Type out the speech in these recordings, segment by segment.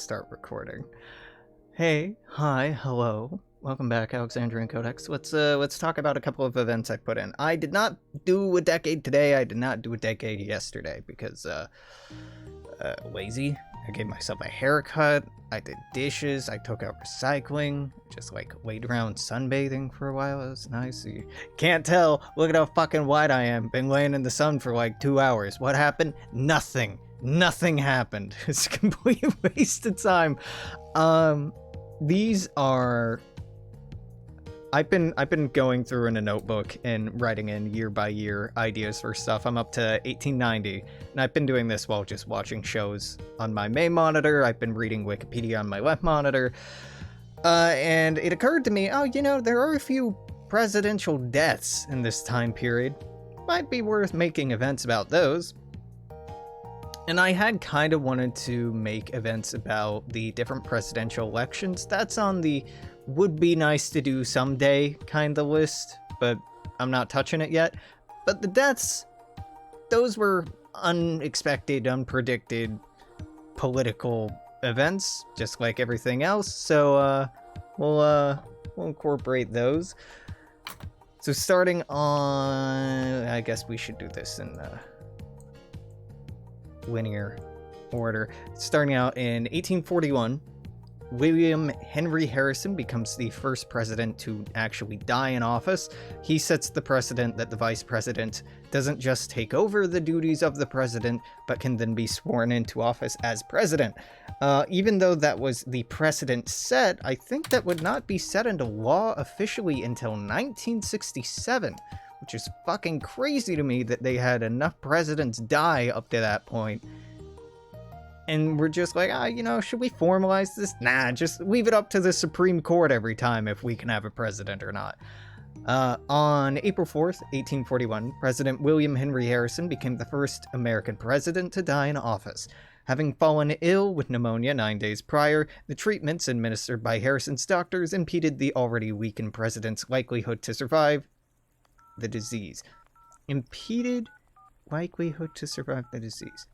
start recording. Hey, hi, hello. Welcome back, Alexandrian Codex. Let's talk about a couple of events I put in. I did not do a decade today. I did not do a decade yesterday because lazy. I gave myself a haircut. I did dishes. I took out recycling. Just like laid around sunbathing for a while. It was nice. You can't tell. Look at how fucking white I am. Been laying in the sun for like 2 hours. What happened? Nothing. Nothing happened. It's a complete waste of time. These are... I've been going through in a notebook and writing in year by year ideas for stuff. I'm up to 1890, and I've been doing this while just watching shows on my main monitor. I've been reading Wikipedia on my left monitor, and it occurred to me, oh, you know, there are a few presidential deaths in this time period. Might be worth making events about those. And I had kind of wanted to make events about the different presidential elections. That's on the would be nice to do someday kind of list, but I'm not touching it yet. But the deaths, those were unexpected, unpredicted political events, just like everything else. So we'll incorporate those. So starting on, I guess we should do this in linear order. Starting out in 1841, William Henry Harrison becomes the first president to actually die in office. He sets the precedent that the vice president doesn't just take over the duties of the president, but can then be sworn into office as president. Even though that was the precedent set, I think that would not be set into law officially until 1967, which is fucking crazy to me that they had enough presidents die up to that point. And we're just like, you know, should we formalize this? Nah, just leave it up to the Supreme Court every time if we can have a president or not. On April 4th, 1841, President William Henry Harrison became the first American president to die in office. Having fallen ill with pneumonia 9 days prior, the treatments administered by Harrison's doctors impeded the already weakened president's likelihood to survive the disease. Impeded likelihood to survive the disease.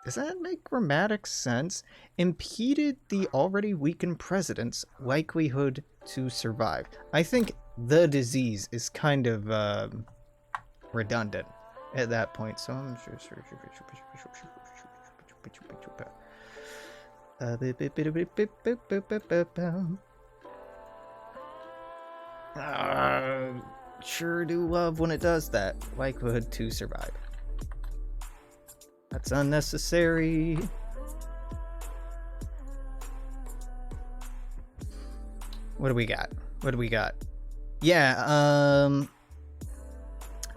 Does that make grammatic sense? Impeded the already weakened president's likelihood to survive. I think the disease is kind of redundant at that point. So I'm sure do love when it does that. Likelihood to survive. That's unnecessary. What do we got? Yeah,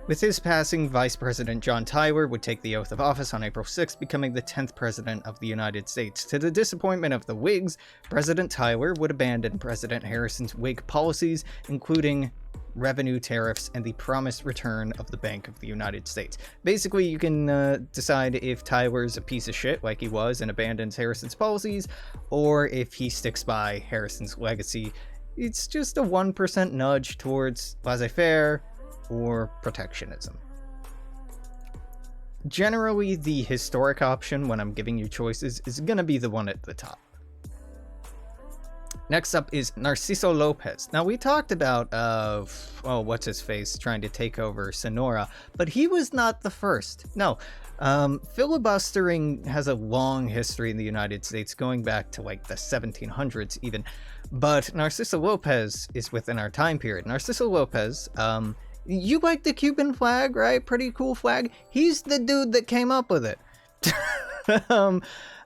with his passing, Vice President John Tyler would take the oath of office on April 6th, becoming the 10th President of the United States. To the disappointment of the Whigs, President Tyler would abandon President Harrison's Whig policies, including revenue tariffs and the promised return of the Bank of the United States. Basically, you can decide if Tyler's a piece of shit like he was and abandons Harrison's policies, or if he sticks by Harrison's legacy. It's just a 1% nudge towards laissez-faire or protectionism. Generally, the historic option when I'm giving you choices is going to be the one at the top. Next up is Narciso Lopez. Now, we talked about, what's-his-face trying to take over Sonora, but he was not the first. No, filibustering has a long history in the United States, going back to, like, the 1700s even, but Narciso Lopez is within our time period. Narciso Lopez, you like the Cuban flag, right? Pretty cool flag. He's the dude that came up with it.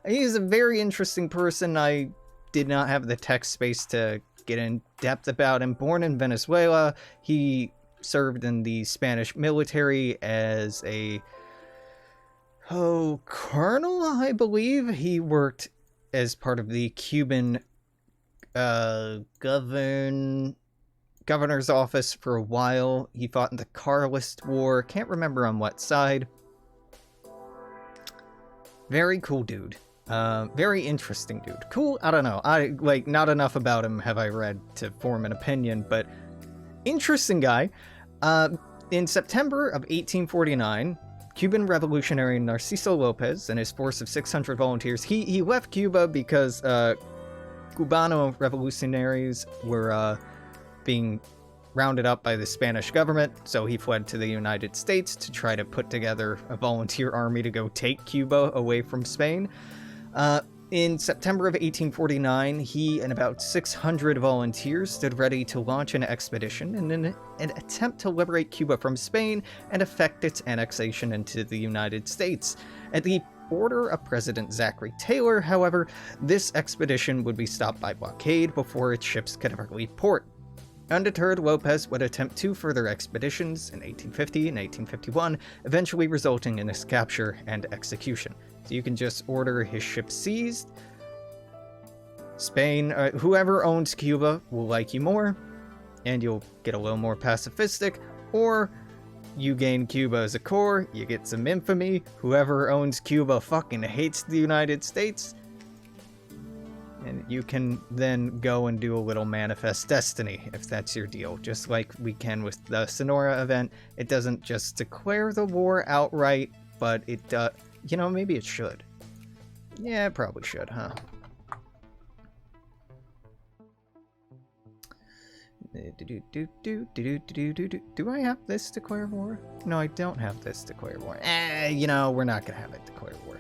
He's a very interesting person. I did not have the tech space to get in depth about him. Born in Venezuela, he served in the Spanish military as a colonel, I believe. He worked as part of the Cuban governor's office for a while. He fought in the Carlist War. Can't remember on what side. Very cool dude. Very interesting dude. Cool? I don't know. Not enough about him have I read to form an opinion, but interesting guy. In September of 1849, Cuban revolutionary Narciso Lopez and his force of 600 volunteers, he left Cuba because Cubano revolutionaries were being rounded up by the Spanish government, so he fled to the United States to try to put together a volunteer army to go take Cuba away from Spain. In September of 1849, he and about 600 volunteers stood ready to launch an expedition in an attempt to liberate Cuba from Spain and effect its annexation into the United States. At the order of President Zachary Taylor, however, this expedition would be stopped by blockade before its ships could ever leave port. Undeterred, Lopez would attempt 2 further expeditions in 1850 and 1851, eventually resulting in his capture and execution. So you can just order his ship seized. Spain, whoever owns Cuba will like you more, and you'll get a little more pacifistic, or you gain Cuba as a core, you get some infamy, whoever owns Cuba fucking hates the United States, and you can then go and do a little manifest destiny, if that's your deal. Just like we can with the Sonora event, it doesn't just declare the war outright, but it you know, maybe it should. Yeah, it probably should, huh? Do I have this declare war? No, I don't have this declare war. You know, we're not gonna have it declare war.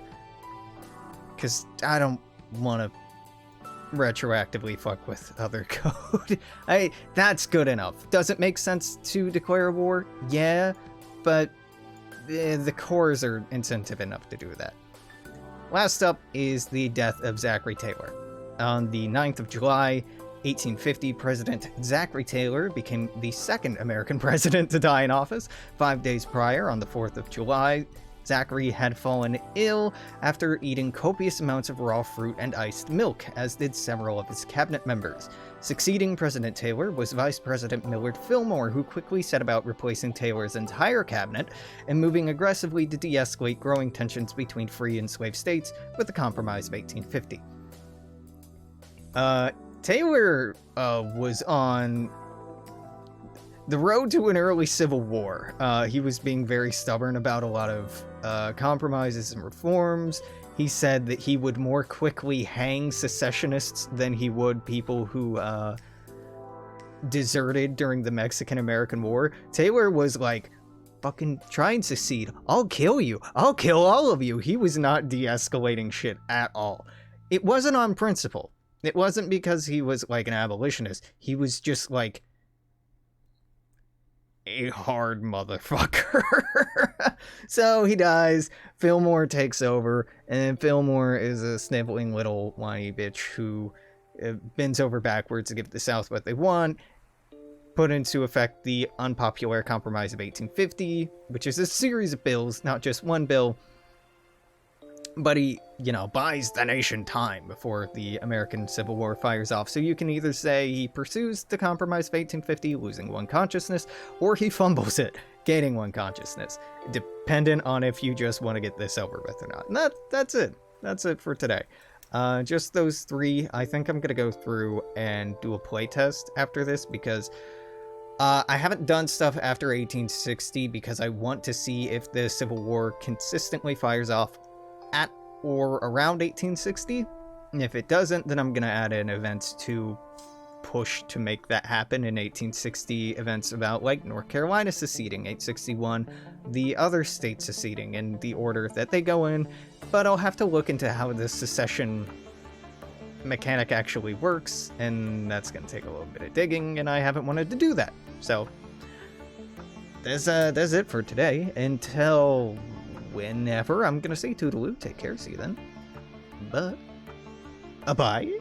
Because I don't want to retroactively fuck with other code. That's good enough. Does it make sense to declare war? Yeah, but the cores are incentive enough to do that. Last up is the death of Zachary Taylor. On the 9th of July, 1850, President Zachary Taylor became the second American president to die in office. 5 days prior, on the 4th of July, Zachary had fallen ill after eating copious amounts of raw fruit and iced milk, as did several of his cabinet members. Succeeding President Taylor was Vice President Millard Fillmore, who quickly set about replacing Taylor's entire cabinet and moving aggressively to de-escalate growing tensions between free and slave states with the Compromise of 1850. Taylor was on the road to an early civil war. He was being very stubborn about a lot of compromises and reforms. He said that he would more quickly hang secessionists than he would people who deserted during the Mexican-American War. Taylor was like, fucking try and secede. I'll kill you. I'll kill all of you. He was not de-escalating shit at all. It wasn't on principle. It wasn't because he was like an abolitionist. He was just like a hard motherfucker. So he dies, Fillmore takes over, and Fillmore is a sniveling little whiny bitch who bends over backwards to give the South what they want, put into effect the unpopular Compromise of 1850, which is a series of bills, not just one bill, but he, you know, buys the nation time before the American Civil War fires off. So you can either say he pursues the Compromise of 1850, losing one consciousness, or he fumbles it, gaining one consciousness, dependent on if you just want to get this over with or not. And that's it. That's it for today. Just those 3. I think I'm going to go through and do a playtest after this, because I haven't done stuff after 1860 because I want to see if the Civil War consistently fires off at or around 1860. And if it doesn't, then I'm going to add in events to push to make that happen in 1860, events about like North Carolina seceding, 861, the other states seceding in the order that they go in. But I'll have to look into how the secession mechanic actually works, and that's going to take a little bit of digging, and I haven't wanted to do that. So that's it for today. Until whenever, I'm gonna say toodaloo. Take care. See you then. Bye.